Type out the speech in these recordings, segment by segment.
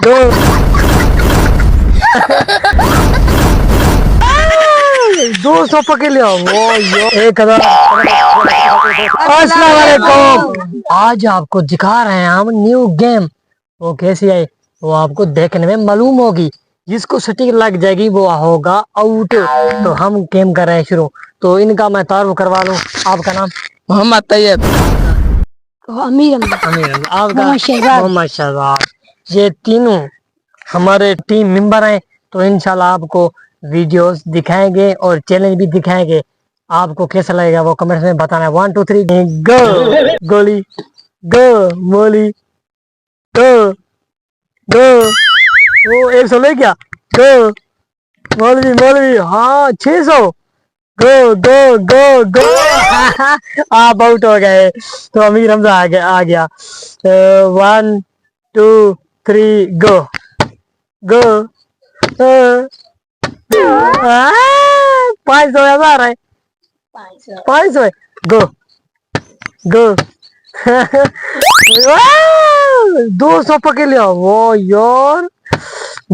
دو دو سو پکڑ لیا وہ 1000. السلام علیکم. آج آپ کو دکھا رہے ہیں ہم نیو گیم. وہ کیسی ہے وہ آپ کو دیکھنے میں معلوم ہوگی. جس کو سٹنگ لگ جائے گی وہ ہوگا آؤٹ. تو ہم گیم کر رہے ہیں شروع. تو ان کا میں تعارف کروا لوں. آپ کا نام؟ محمد طیب. امیر. آپ کا؟ محمد شہزاد. یہ تینوں ہمارے ٹیم ممبر ہیں. تو انشاءاللہ آپ کو ویڈیوز دکھائیں گے اور چیلنج بھی دکھائیں گے. آپ کو کیسا لگے گا وہ کمنٹ میں بتانا. 1 2 3 گو. گولی گو. مولی گو. گو. وہ 100 لے گیا. گو. مولوی ہاں 600. گو گو گو گو. آپ آؤٹ ہو گئے. تو امیر حمزہ آ گیا. 1 2 3 گو. گو. 500 1000 ہے. 500 ہے. گو گو. 200 پکڑ لیا وہ یار.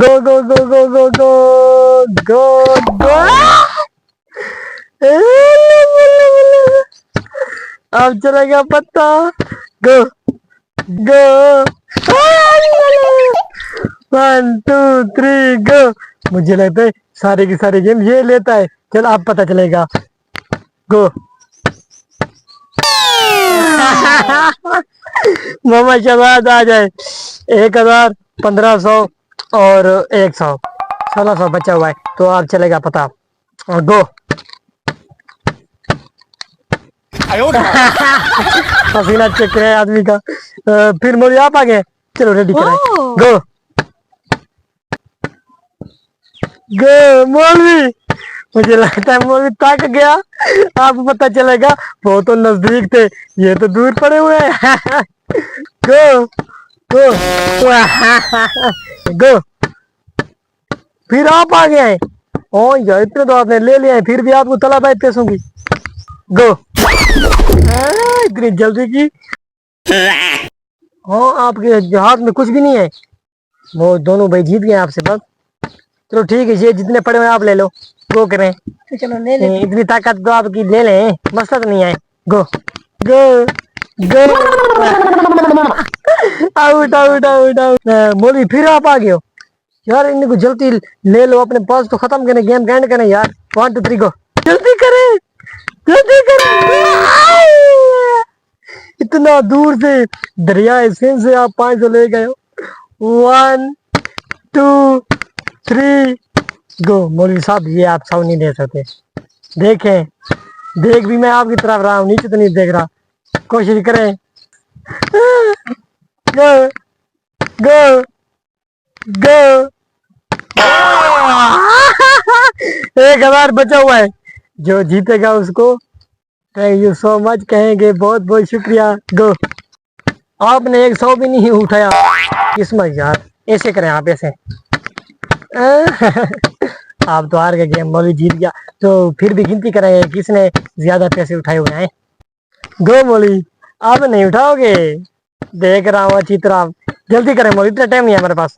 گو go go go go go go گو. اب چلے گا پتا. گو گو. 1 2 3 گو. مجھے لگتا ہے سارے کی سارے گیم یہ لیتا ہے. چل اب پتا چلے گا. گو. محمد شہباز آ جائے. 1000 1500 اور 100 1600 بچا ہوا ہے. تو آپ چلے گا پتا. گو. پسینہ چیک کرے آدمی کا. پھر مولی آپ آگے. چلو ریڈی کریں. گو گو. مولوی مجھے لگتا ہے مولوی تک گیا. آپ کو پتا چلے گا وہ تو نزدیک تھے یہ تو دور پڑے ہوئے ہیں. گو گو گو. پھر آپ آ گئے ہیں. اتنے تو آپ نے لے لیا ہے. پھر بھی آپ کو طلب ہے پیسوں کی. گو. اتنی جلدی کی. ہاں آپ کے ہاتھ میں کچھ بھی نہیں ہے. وہ دونوں بھائی جیت گئے آپ سے. بس چلو ٹھیک ہے. یہ جتنے پڑے ہوئے آپ لے لو. گو کریں. اتنی طاقت تو آپ کی لے لیں. مسئلہ تو نہیں ہے. Go go go. Out out out out. مولوی پھر آپ آ گئے ہو یار. ان کو جلدی لے لو. اپنے پاس تو ختم کریں. گیم اینڈ کریں یار. 1 2 3 گو. جلدی کریں جلدی کریں. اتنا دور سے دریائے سندھ سے آپ 500 لے گئے ہو. 1 2 3 گو. مولوی صاحب یہ آپ سو نہیں دے سکتے. دیکھیں دیکھ بھی میں آپ کی طرف رہا ہوں. نیچے تو نہیں دیکھ رہا. کوشش کریں. گو گو گو. 1000 بچا ہوا ہے. جو جیتے گا اس کو تھینک یو سو مچ کہیں گے. بہت بہت شکریہ. گو. آپ نے 100 بھی نہیں اٹھایا. قسمت یار. ایسے کریں آپ ایسے. آپ تو ہار گئے. گیم مولوی جیت گیا. تو پھر بھی گنتی کریں کس نے زیادہ پیسے اٹھائے ہوئے ہیں. گو مولوی آپ نہیں اٹھاؤ گے. دیکھ رہا ہوں اچھی طرح. جلدی کریں مولوی. اتنا ٹائم نہیں ہے ہمارے پاس.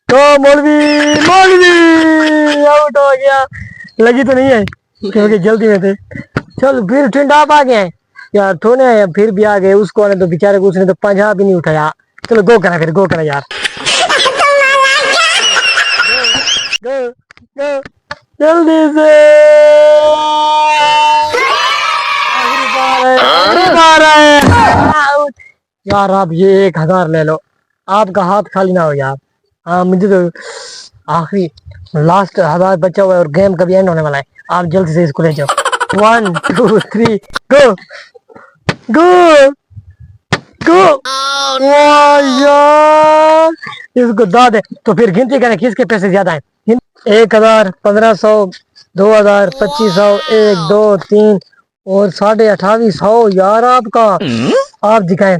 تو مولوی آؤٹ ہو گیا. لگی تو نہیں ہے کیونکہ جلدی میں تھے. چل پھر ٹھنڈ آپ آ گئے ہیں یار. تھوڑے پھر بھی آ گئے. اس کو تو بےچارے کو اس نے تو 50 بھی نہیں اٹھایا. چلو گو کرا. پھر گو کرا یار. گو گو جلدی سے. یار آپ یہ 1000 لے لو. آپ کا ہاتھ خالی نہ ہو یار. ہاں مجھے تو آخری لاسٹ 1000 بچا ہوا ہے. اور گیم کبھی اینڈ ہونے والا ہے. آپ جلدی سے اس کو لے جاؤ. 1 2 3 گو گو گو. یار اس کو داد ہے. تو پھر گنتی کریں کس کے پیسے زیادہ ہیں. 1000 1500 2000 2500 1 2 3 اور 2850 یار. آپ کا آپ دکھائیں.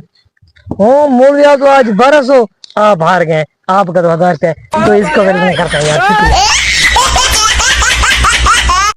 مولوی تو آج 1200. آپ ہار گئے. آپ کا تو 1000 روپئے. تو اس کو نہیں کرتا یار.